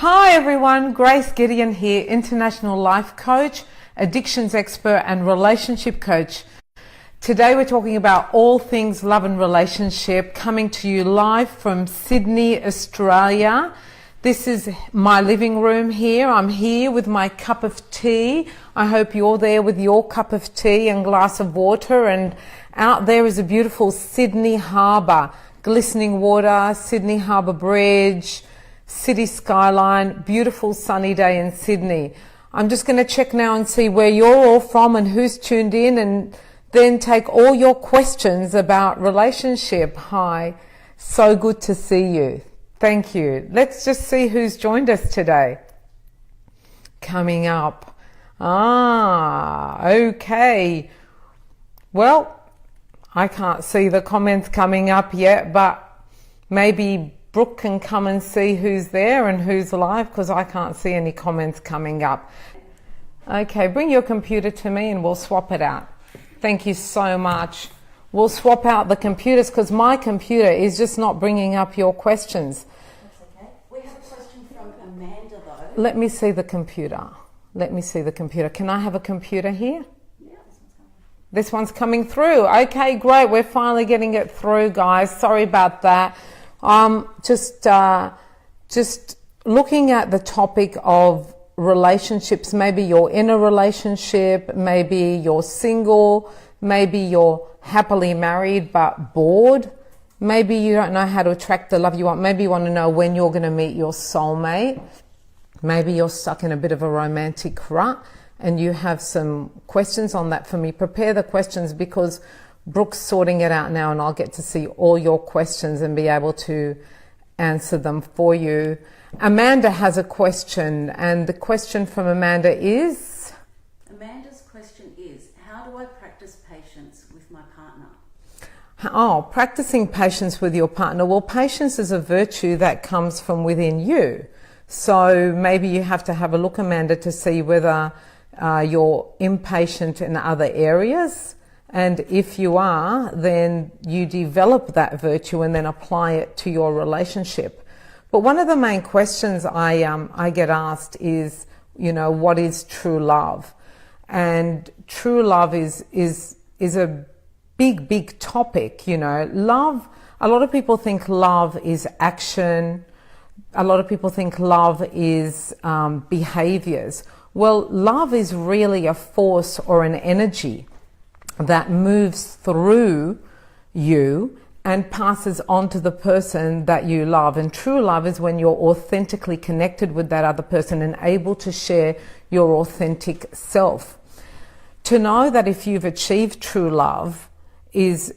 Hi everyone, Grace Gedeon here, international life coach, addictions expert and relationship coach. Today we're talking about all things love and relationship, coming to you live from Sydney, Australia. This is my living room here. I'm here with my cup of tea. I hope you're there with your cup of tea and glass of water, and out there is a beautiful Sydney Harbour, glistening water, Sydney Harbour Bridge, city skyline, beautiful sunny day in Sydney. I'm just going to check now and see where you're all from and who's tuned in, and then take all your questions about relationship. Hi, so good to see you. Thank you. Let's just see who's joined us today. Coming up. Okay. Well, I can't see the comments coming up yet, but maybe Brooke can come and see who's there and who's live, because I can't see any comments coming up. Okay, bring your computer to me and we'll swap it out. Thank you so much. We'll swap out the computers because my computer is just not bringing up your questions. That's okay. We have a question from Amanda though. Let me see the computer. Let me see the computer. Can I have a computer here? Yeah, this one's coming. This one's coming through. Okay, great. We're finally getting it through, guys. Sorry about that. Just looking at the topic of relationships. Maybe you're in a relationship, maybe you're single, maybe you're happily married but bored. Maybe you don't know how to attract the love you want. Maybe you want to know when you're going to meet your soulmate. Maybe you're stuck in a bit of a romantic rut and you have some questions on that for me. Prepare the questions because Brooke's sorting it out now, and I'll get to see all your questions and be able to answer them for you. Amanda has a question, and the question from Amanda is? Amanda's question is, how do I practice patience with my partner? Oh, practicing patience with your partner. Well, patience is a virtue that comes from within you. So maybe you have to have a look, Amanda, to see whether you're impatient in other areas. And if you are, then you develop that virtue and then apply it to your relationship. But one of the main questions I get asked is, what is true love? And true love is a big topic. Love, a lot of people think love is action. A lot of people think love is behaviors. Well, love is really a force or an energy that moves through you and passes on to the person that you love. And true love is when you're authentically connected with that other person and able to share your authentic self. To know that if you've achieved true love is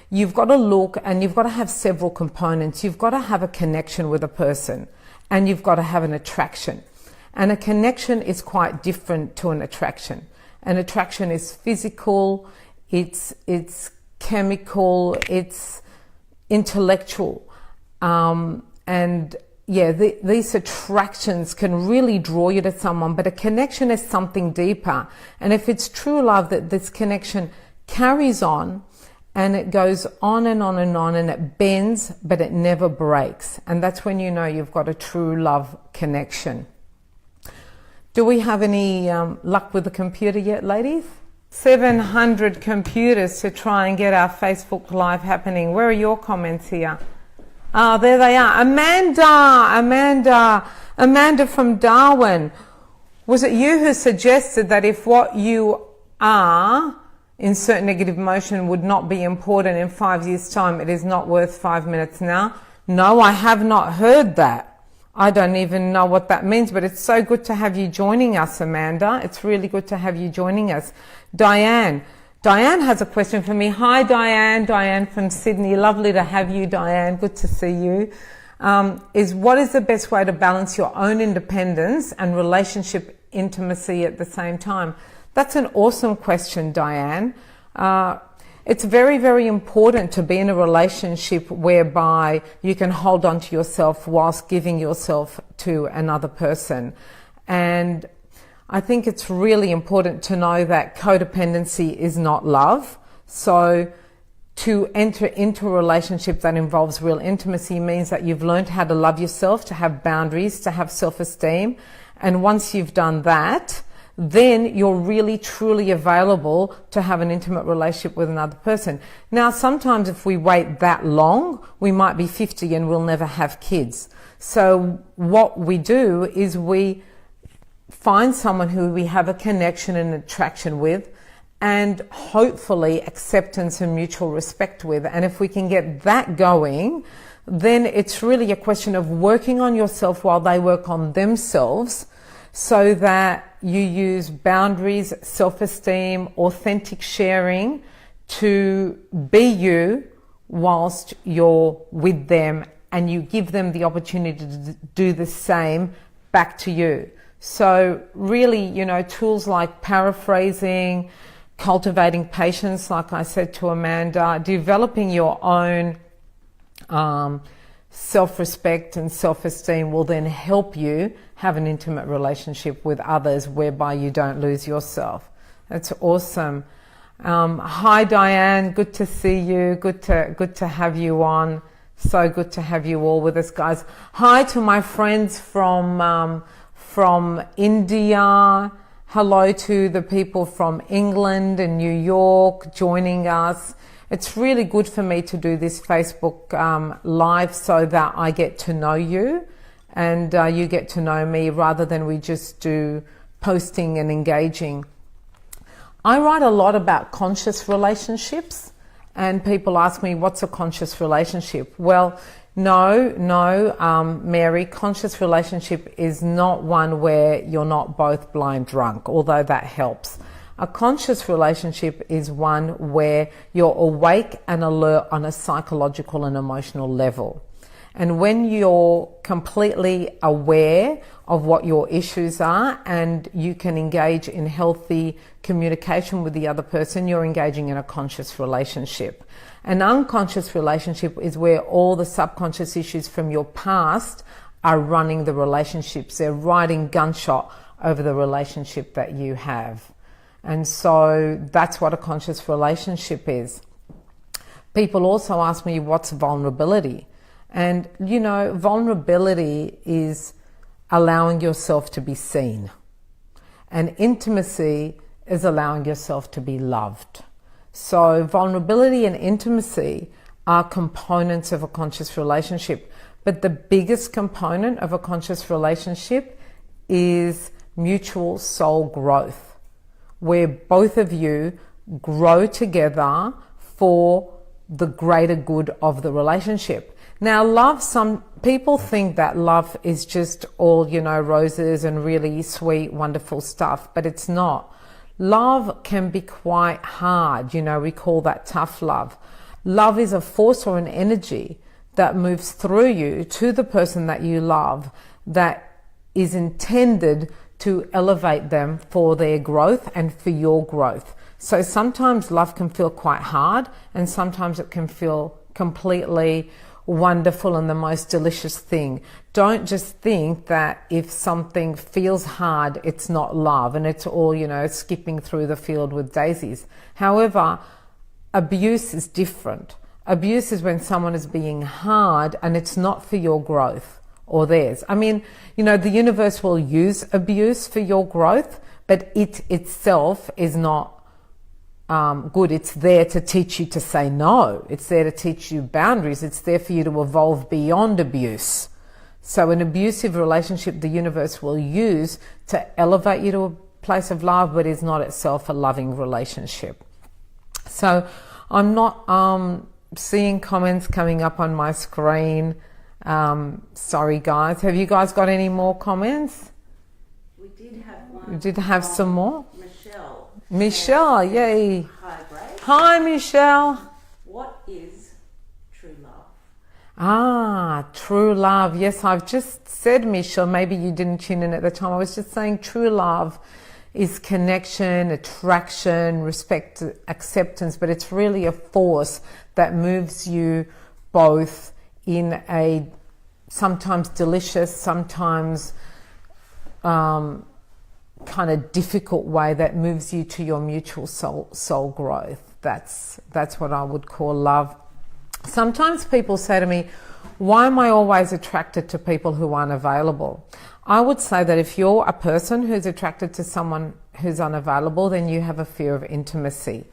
you've got to look, and you've got to have several components. You've got to have a connection with a person, and you've got to have an attraction. And a connection is quite different to an attraction. An attraction is physical, it's chemical, it's intellectual. These attractions can really draw you to someone, but a connection is something deeper. And if it's true love, that this connection carries on, and it goes on and on and on, and it bends, but it never breaks. And that's when you know you've got a true love connection. Do we have any luck with the computer yet, ladies? 700 computers to try and get our Facebook Live happening. Where are your comments here? Oh, there they are. Amanda from Darwin. Was it you who suggested that if what you are, insert negative emotion, would not be important in 5 years' time, it is not worth 5 minutes now? No, I have not heard that. I don't even know what that means, but it's so good to have you joining us, Amanda. It's really good to have you joining us. Diane has a question for me. Hi, Diane from Sydney. Lovely to have you, Diane. Good to see you. What is the best way to balance your own independence and relationship intimacy at the same time? That's an awesome question, Diane. It's very, very important to be in a relationship whereby you can hold on to yourself whilst giving yourself to another person. And I think it's really important to know that codependency is not love. So to enter into a relationship that involves real intimacy means that you've learned how to love yourself, to have boundaries, to have self-esteem. And once you've done that, then you're really truly available to have an intimate relationship with another person. Now, sometimes if we wait that long, we might be 50 and we'll never have kids. So what we do is we find someone who we have a connection and attraction with, and hopefully acceptance and mutual respect with. And if we can get that going, then it's really a question of working on yourself while they work on themselves, so that you use boundaries, self-esteem, authentic sharing to be you whilst you're with them, and you give them the opportunity to do the same back to you. So really, tools like paraphrasing, cultivating patience, like I said to Amanda, developing your own self-respect and self-esteem will then help you have an intimate relationship with others whereby you don't lose yourself. That's awesome. Hi Diane, good to see you. Good to have you on. So good to have you all with us, guys. Hi to my friends from India. Hello to the people from England and New York joining us. It's really good for me to do this Facebook live so that I get to know you and you get to know me, rather than we just do posting and engaging. I write a lot about conscious relationships, and people ask me, what's a conscious relationship? Well, no, Mary, conscious relationship is not one where you're not both blind drunk, although that helps. A conscious relationship is one where you're awake and alert on a psychological and emotional level. And when you're completely aware of what your issues are and you can engage in healthy communication with the other person, you're engaging in a conscious relationship. An unconscious relationship is where all the subconscious issues from your past are running the relationships. They're riding gunshot over the relationship that you have. And so that's what a conscious relationship is. People also ask me, what's vulnerability? And, vulnerability is allowing yourself to be seen. And intimacy is allowing yourself to be loved. So vulnerability and intimacy are components of a conscious relationship. But the biggest component of a conscious relationship is mutual soul growth, where both of you grow together for the greater good of the relationship. Now, love, some people think that love is just all, roses and really sweet, wonderful stuff, but it's not. Love can be quite hard. We call that tough love. Love is a force or an energy that moves through you to the person that you love, that is intended to elevate them for their growth and for your growth. So sometimes love can feel quite hard, and sometimes it can feel completely wonderful and the most delicious thing. Don't just think that if something feels hard, it's not love and it's all, skipping through the field with daisies. However, abuse is different. Abuse is when someone is being hard and it's not for your growth or theirs. I mean, the universe will use abuse for your growth, but it itself is not good. It's there to teach you to say no. It's there to teach you boundaries. It's there for you to evolve beyond abuse. So an abusive relationship the universe will use to elevate you to a place of love, but is not itself a loving relationship. So I'm not seeing comments coming up on my screen. Sorry guys. Have you guys got any more comments? We did have one. You did have some more? Michelle, yay. Hi, Grace. Hi, Michelle. What is true love? True love. Yes, I've just said, Michelle, maybe you didn't tune in at the time. I was just saying true love is connection, attraction, respect, acceptance, but it's really a force that moves you both in a sometimes delicious, sometimes kind of difficult way that moves you to your mutual soul growth. That's what I would call love. Sometimes people say to me, why am I always attracted to people who aren't available? I would say that if you're a person who's attracted to someone who's unavailable, then you have a fear of intimacy.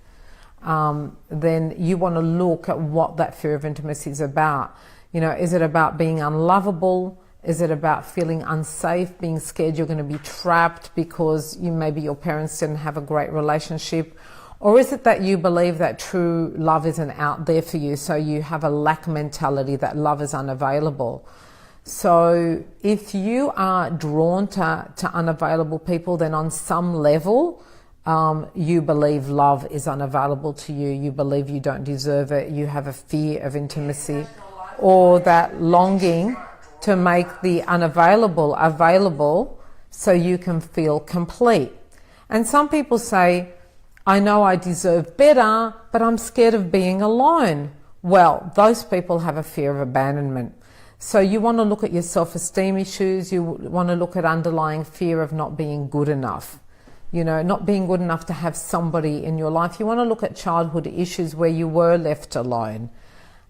Then you want to look at what that fear of intimacy is about. You know, is it about being unlovable? Is it about feeling unsafe, being scared you're going to be trapped because maybe your parents didn't have a great relationship? Or is it that you believe that true love isn't out there for you, so you have a lack mentality that love is unavailable? So if you are drawn to unavailable people, then on some level, you believe love is unavailable to you. You believe you don't deserve it. You have a fear of intimacy, or that longing to make the unavailable available so you can feel complete. And some people say, I know I deserve better, but I'm scared of being alone. Well, those people have a fear of abandonment. So you want to look at your self-esteem issues. You want to look at underlying fear of not being good enough. You know, not being good enough to have somebody in your life. You want to look at childhood issues where you were left alone.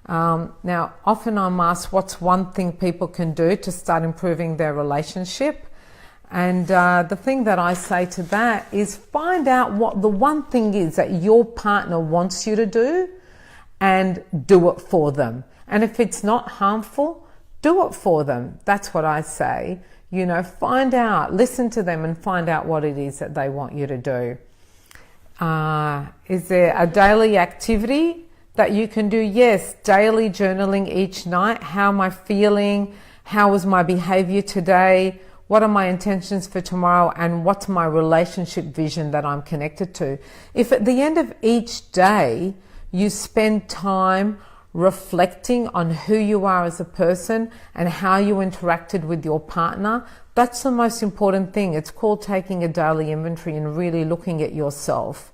Now, often I'm asked what's one thing people can do to start improving their relationship. And the thing that I say to that is find out what the one thing is that your partner wants you to do and do it for them. And if it's not harmful, do it for them. That's what I say. You know, find out, listen to them and find out what it is that they want you to do. Is there a daily activity that you can do? Yes, daily journaling each night. How am I feeling? How was my behavior today? What are my intentions for tomorrow? And what's my relationship vision that I'm connected to? If at the end of each day you spend time reflecting on who you are as a person and how you interacted with your partner, that's the most important thing. It's called taking a daily inventory and really looking at yourself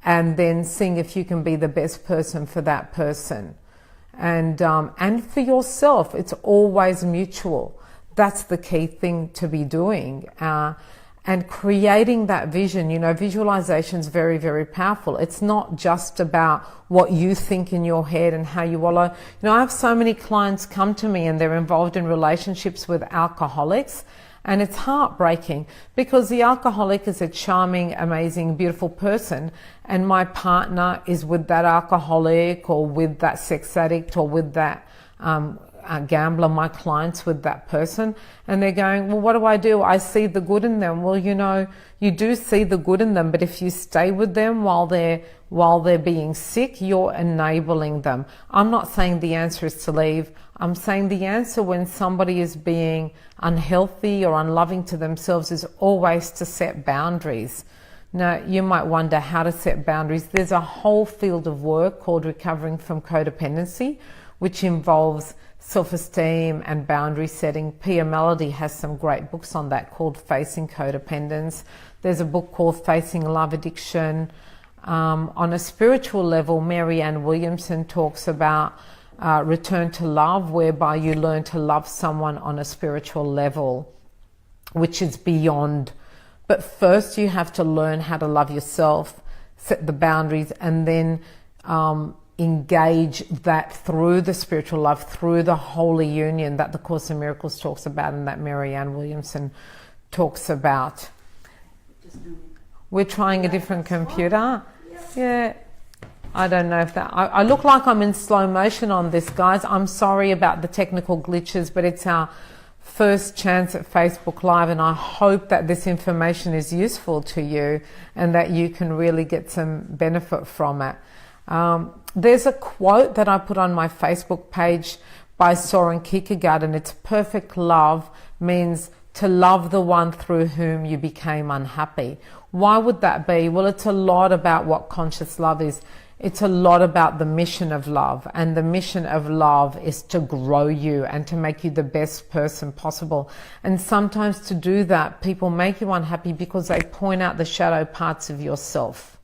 and then seeing if you can be the best person for that person. And for yourself, it's always mutual. That's the key thing to be doing. And creating that vision, you know, visualization is very, very powerful. It's not just about what you think in your head and how you wallow. You know, I have so many clients come to me and they're involved in relationships with alcoholics, and it's heartbreaking because the alcoholic is a charming, amazing, beautiful person, and my partner is with that alcoholic or with that sex addict or with that gambler, my clients with that person, and they're going, well, what do? I see the good in them. Well, you know, you do see the good in them, but if you stay with them while they're being sick, you're enabling them. I'm not saying the answer is to leave. I'm saying the answer when somebody is being unhealthy or unloving to themselves is always to set boundaries. Now, you might wonder how to set boundaries. There's a whole field of work called recovering from codependency, which involves self-esteem and boundary setting. Pia Mellody has some great books on that called Facing Codependence. There's a book called Facing Love Addiction. On a spiritual level, Marianne Williamson talks about Return to Love, whereby you learn to love someone on a spiritual level, which is beyond. But first you have to learn how to love yourself, set the boundaries, and then engage that through the spiritual love, through the holy union that the Course in Miracles talks about and that Marianne Williamson talks about. We're trying a different computer. Yeah. I don't know if that... I look like I'm in slow motion on this, guys. I'm sorry about the technical glitches, but it's our first chance at Facebook Live, and I hope that this information is useful to you and that you can really get some benefit from it. There's a quote that I put on my Facebook page by Soren Kierkegaard, and it's perfect love means to love the one through whom you became unhappy. Why would that be? Well, it's a lot about what conscious love is. It's a lot about the mission of love, and the mission of love is to grow you and to make you the best person possible. And sometimes to do that, people make you unhappy because they point out the shadow parts of yourself,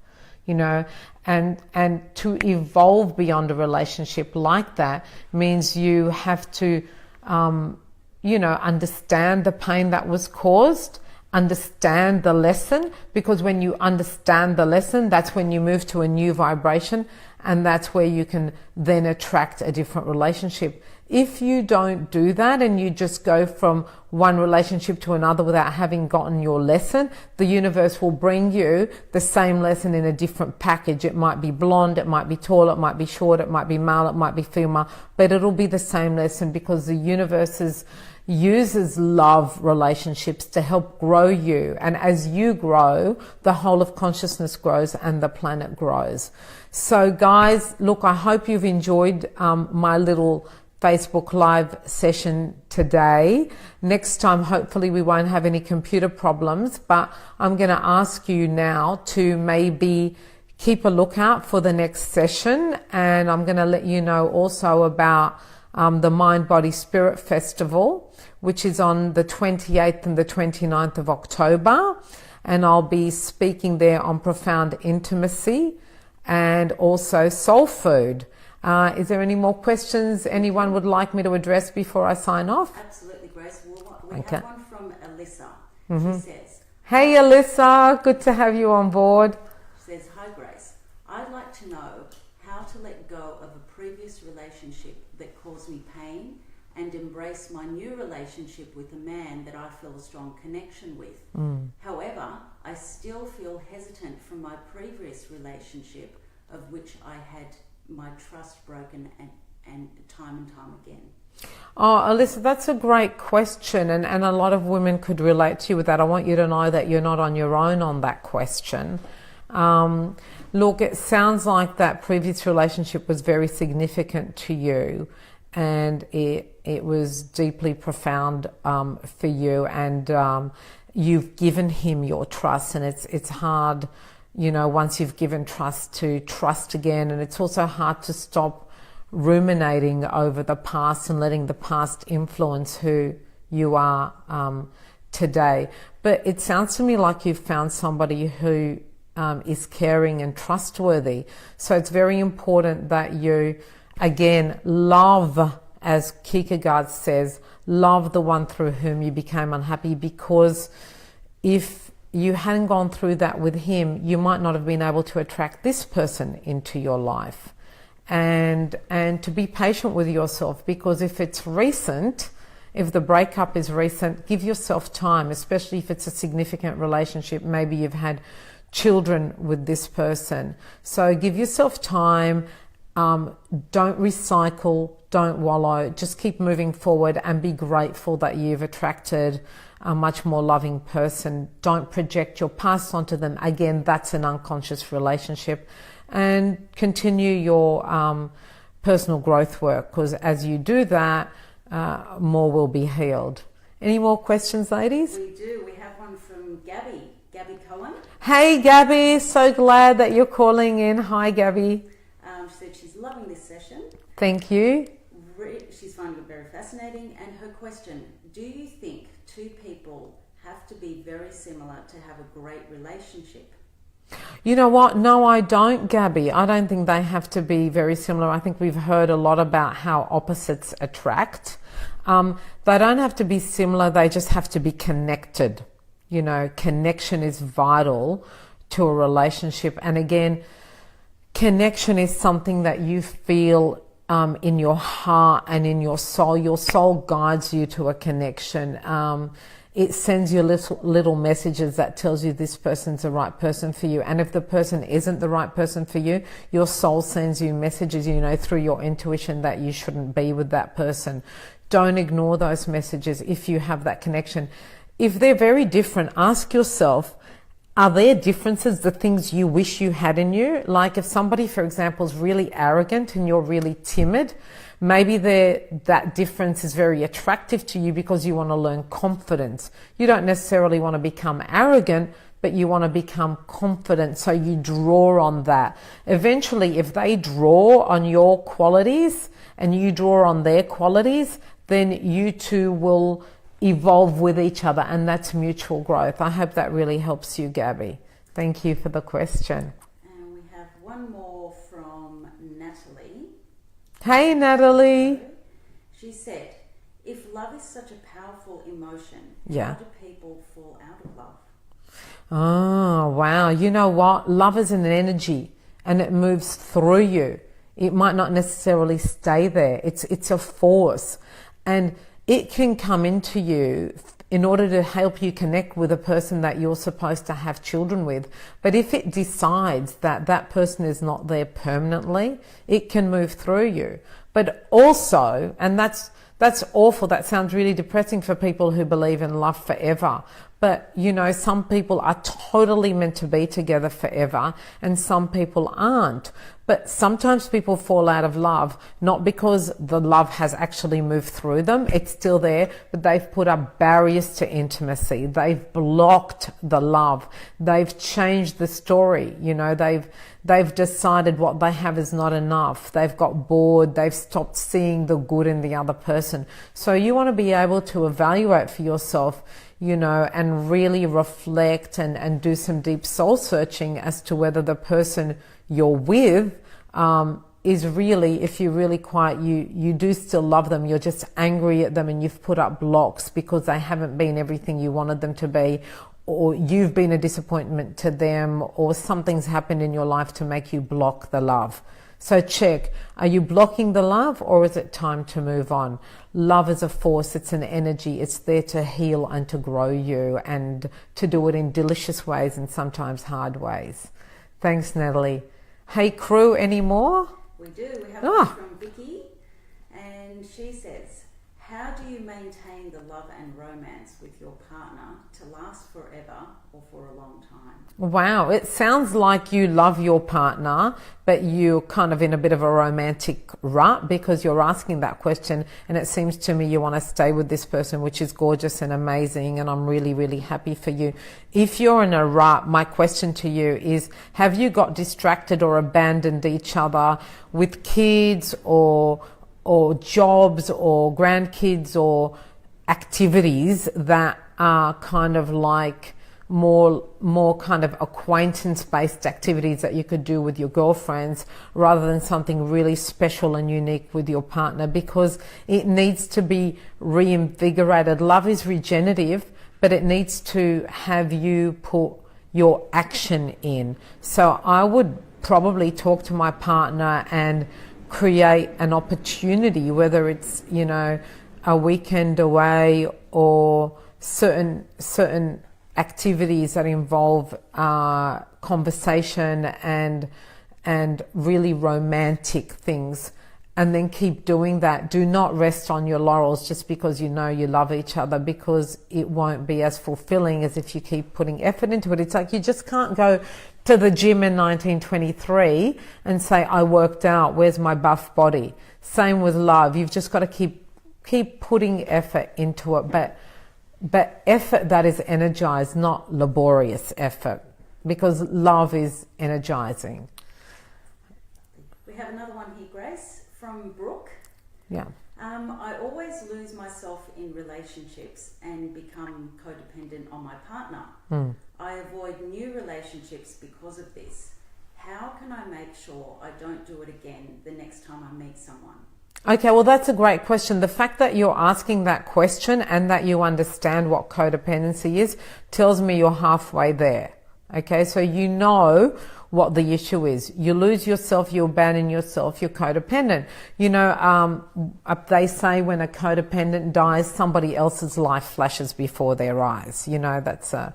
you know. And to evolve beyond a relationship like that means you have to, you know, understand the pain that was caused, understand the lesson, because when you understand the lesson, that's when you move to a new vibration, and that's where you can then attract a different relationship. If you don't do that and you just go from one relationship to another without having gotten your lesson, the universe will bring you the same lesson in a different package. It might be blonde, it might be tall, it might be short, it might be male, it might be female, but it'll be the same lesson, because the universe uses love relationships to help grow you. And as you grow, the whole of consciousness grows and the planet grows. So guys, look, I hope you've enjoyed my little Facebook Live session today. Next time, hopefully we won't have any computer problems, but I'm going to ask you now to maybe keep a lookout for the next session, and I'm going to let you know also about the Mind, Body, Spirit Festival, which is on the 28th and the 29th of October, and I'll be speaking there on profound intimacy and also soul food. Is there any more questions anyone would like me to address before I sign off? Absolutely, Grace. We Okay. have one from Alyssa. She says, Hey Alyssa, good to have you on board. She says, "Hi Grace, I'd like to know how to let go of a previous relationship that caused me pain and embrace my new relationship with a man that I feel a strong connection with. However, I still feel hesitant from my previous relationship, of which I had my trust broken and time again." Oh, Alyssa, that's a great question, and a lot of women could relate to you with that. I want you to know that you're not on your own on that question. Look, it sounds like that previous relationship was very significant to you, and it was deeply profound for you, and you've given him your trust, and it's hard, you know, once you've given trust, to trust again, and it's also hard to stop ruminating over the past and letting the past influence who you are today. But it sounds to me like you've found somebody who is caring and trustworthy. So it's very important that you, again, love, as Kierkegaard says, love the one through whom you became unhappy, because if you hadn't gone through that with him, you might not have been able to attract this person into your life. And to be patient with yourself, because if it's recent, if the breakup is recent, give yourself time, especially if it's a significant relationship. Maybe you've had children with this person. So give yourself time. Don't recycle, don't wallow, just keep moving forward and be grateful that you've attracted a much more loving person. Don't project your past onto them. Again, that's an unconscious relationship. And continue your personal growth work, because as you do that, more will be healed. Any more questions, ladies? We do. We have one from Gabby Cohen. Hey Gabby, so glad that you're calling in. Hi Gabby. She said she's loving this session. Thank you. She's finding it very fascinating. And her question, do you think two people have to be very similar to have a great relationship? You know what? No, I don't, Gabby. I don't think they have to be very similar. I think we've heard a lot about how opposites attract. They don't have to be similar. They just have to be connected. You know, connection is vital to a relationship. And again, connection is something that you feel in your heart and in your soul. Your soul guides you to a connection. It sends you little messages that tells you this person's the right person for you. And if the person isn't the right person for you, your soul sends you messages, you know, through your intuition that you shouldn't be with that person. Don't ignore those messages if you have that connection. If they're very different, ask yourself, are there differences, the things you wish you had in you? Like if somebody, for example, is really arrogant and you're really timid, maybe that difference is very attractive to you because you want to learn confidence. You don't necessarily want to become arrogant, but you want to become confident, so you draw on that. Eventually, if they draw on your qualities and you draw on their qualities, then you two will evolve with each other, and that's mutual growth. I hope that really helps you, Gabby. Thank you for the question. And we have one more from Natalie. Hey, Natalie. She said, if love is such a powerful emotion, Yeah. how do people fall out of love? Oh, wow. You know what? Love is an energy and it moves through you. It might not necessarily stay there. It's a force, and it can come into you in order to help you connect with a person that you're supposed to have children with. But if it decides that that person is not there permanently, it can move through you. But also, and that's awful. That sounds really depressing for people who believe in love forever. But, you know, some people are totally meant to be together forever and some people aren't. But sometimes people fall out of love, not because the love has actually moved through them. It's still there, but they've put up barriers to intimacy. They've blocked the love. They've changed the story. You know, they've decided what they have is not enough. They've got bored. They've stopped seeing the good in the other person. So you want to be able to evaluate for yourself, you know, and really reflect and do some deep soul searching as to whether the person you're with is really, if you're really quiet, you do still love them. You're just angry at them and you've put up blocks because they haven't been everything you wanted them to be, or you've been a disappointment to them, or something's happened in your life to make you block the love. So check, are you blocking the love, or is it time to move on? Love is a force, it's an energy, it's there to heal and to grow you and to do it in delicious ways and sometimes hard ways. Thanks, Natalie. Hey, crew, any more? We do. We have one from Vicky, and she says, how do you maintain the love and romance with your partner to last forever or for a long time? Wow, it sounds like you love your partner, but you're kind of in a bit of a romantic rut because you're asking that question, and it seems to me you want to stay with this person, which is gorgeous and amazing, and I'm really, really happy for you. If you're in a rut, my question to you is, have you got distracted or abandoned each other with kids or jobs or grandkids or activities that are kind of like more kind of acquaintance-based activities that you could do with your girlfriends rather than something really special and unique with your partner, because it needs to be reinvigorated. Love is regenerative, but it needs to have you put your action in. So I would probably talk to my partner and create an opportunity, whether it's, you know, a weekend away or certain activities that involve conversation and really romantic things, and then keep doing that. Do not rest on your laurels just because you know you love each other, because it won't be as fulfilling as if you keep putting effort into it. It's like you just can't go to the gym in 1923 and say, I worked out, where's my buff body? Same with love. You've just got to keep putting effort into it, but effort that is energized, not laborious effort, because love is energizing. We have another one here, Grace, from Brooke. Yeah. I always lose myself in relationships and become codependent on my partner. I avoid new relationships because of this. How can I make sure I don't do it again the next time I meet someone? Okay, well, that's a great question. The fact that you're asking that question and that you understand what codependency is tells me you're halfway there. Okay, so you know what the issue is. You lose yourself, you abandon yourself, you're codependent. You know, they say when a codependent dies, somebody else's life flashes before their eyes. You know, that's a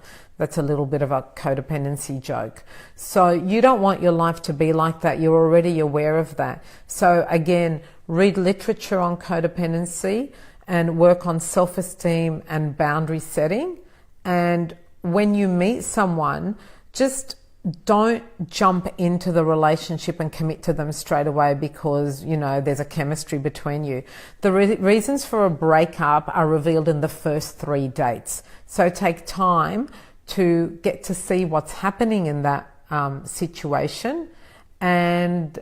little bit of a codependency joke. So you don't want your life to be like that. You're already aware of that. So again, read literature on codependency and work on self-esteem and boundary setting. And when you meet someone, just don't jump into the relationship and commit to them straight away because, you know, there's a chemistry between you. The reasons for a breakup are revealed in the first 3 dates. So take time to get to see what's happening in that situation, and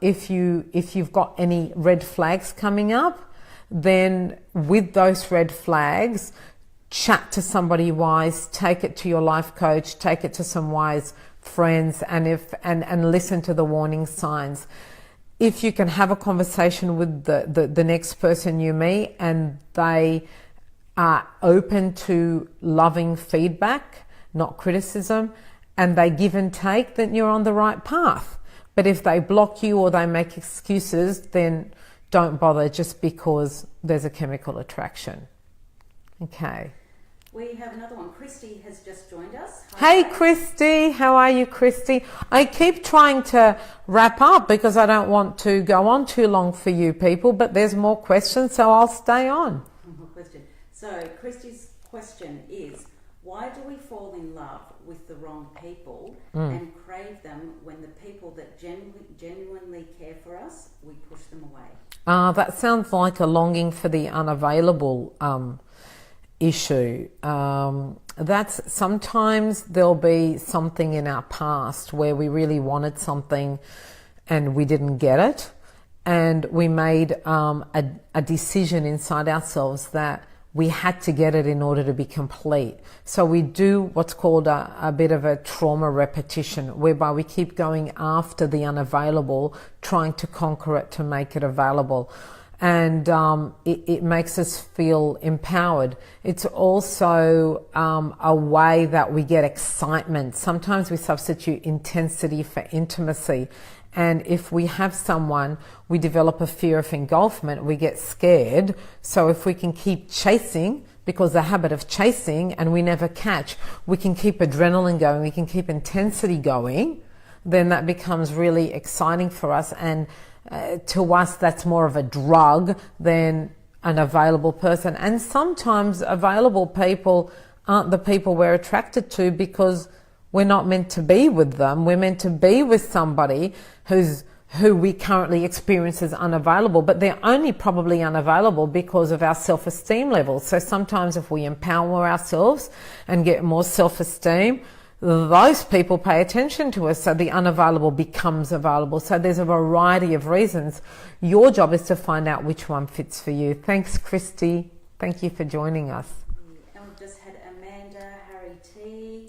if you've got any red flags coming up, then with those red flags, chat to somebody wise, take it to your life coach, take it to some wise friends, and listen to the warning signs. If you can have a conversation with the next person you meet and they are open to loving feedback, not criticism, and they give and take, then you're on the right path. But if they block you or they make excuses, then don't bother just because there's a chemical attraction. Okay. We have another one. Christy has just joined us. Hey, Christy. How are you, Christy? I keep trying to wrap up because I don't want to go on too long for you people, but there's more questions, so I'll stay on. More question. So Christy's question is, why do we fall in love with the wrong people and crave them when the people that genuinely care for us, we push them away? That sounds like a longing for the unavailable issue. That's sometimes there'll be something in our past where we really wanted something and we didn't get it, and we made a decision inside ourselves that we had to get it in order to be complete. So we do what's called a bit of a trauma repetition, whereby we keep going after the unavailable, trying to conquer it to make it available. And it makes us feel empowered. It's also a way that we get excitement. Sometimes we substitute intensity for intimacy. And if we have someone, we develop a fear of engulfment, we get scared. So if we can keep chasing, because the habit of chasing and we never catch, we can keep adrenaline going, we can keep intensity going, then that becomes really exciting for us. And to us, that's more of a drug than an available person. And sometimes available people aren't the people we're attracted to because we're not meant to be with them. We're meant to be with somebody who we currently experience as unavailable, but they're only probably unavailable because of our self-esteem levels. So sometimes if we empower ourselves and get more self-esteem, those people pay attention to us, so the unavailable becomes available. So there's a variety of reasons. Your job is to find out which one fits for you. Thanks, Christy. Thank you for joining us. And we've just had Amanda Harry T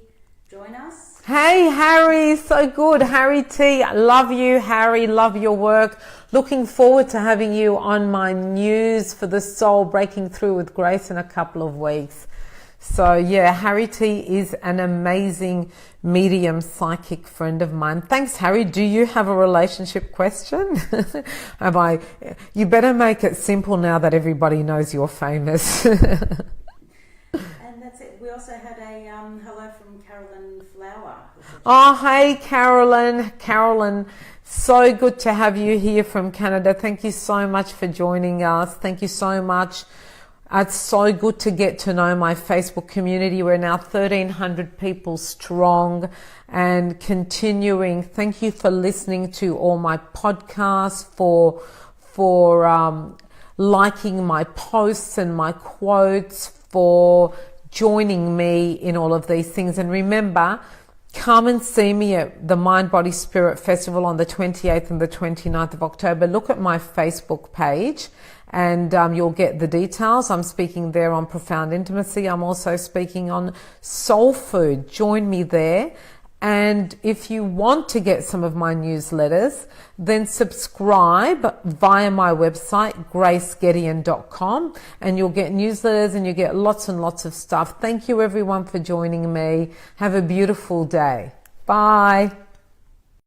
join us. Hey, Harry, so good. Harry T, love you, Harry, love your work. Looking forward to having you on my News for the Soul Breaking Through with Grace in a couple of weeks. So yeah, Harry T is an amazing medium psychic friend of mine. Thanks, Harry. Do you have a relationship question? You better make it simple now that everybody knows you're famous. And that's it. We also had a hello from Carolyn Flower. Oh, hey, Carolyn. Carolyn, so good to have you here from Canada. Thank you so much for joining us. Thank you so much. It's so good to get to know my Facebook community. We're now 1,300 people strong and continuing. Thank you for listening to all my podcasts, for liking my posts and my quotes, for joining me in all of these things. And remember, come and see me at the Mind, Body, Spirit Festival on the 28th and the 29th of October. Look at my Facebook page and you'll get the details. I'm speaking there on profound intimacy. I'm also speaking on soul food. Join me there. And if you want to get some of my newsletters, then subscribe via my website, gracegedeon.com, and you'll get newsletters and you get lots and lots of stuff. Thank you everyone for joining me. Have a beautiful day. Bye.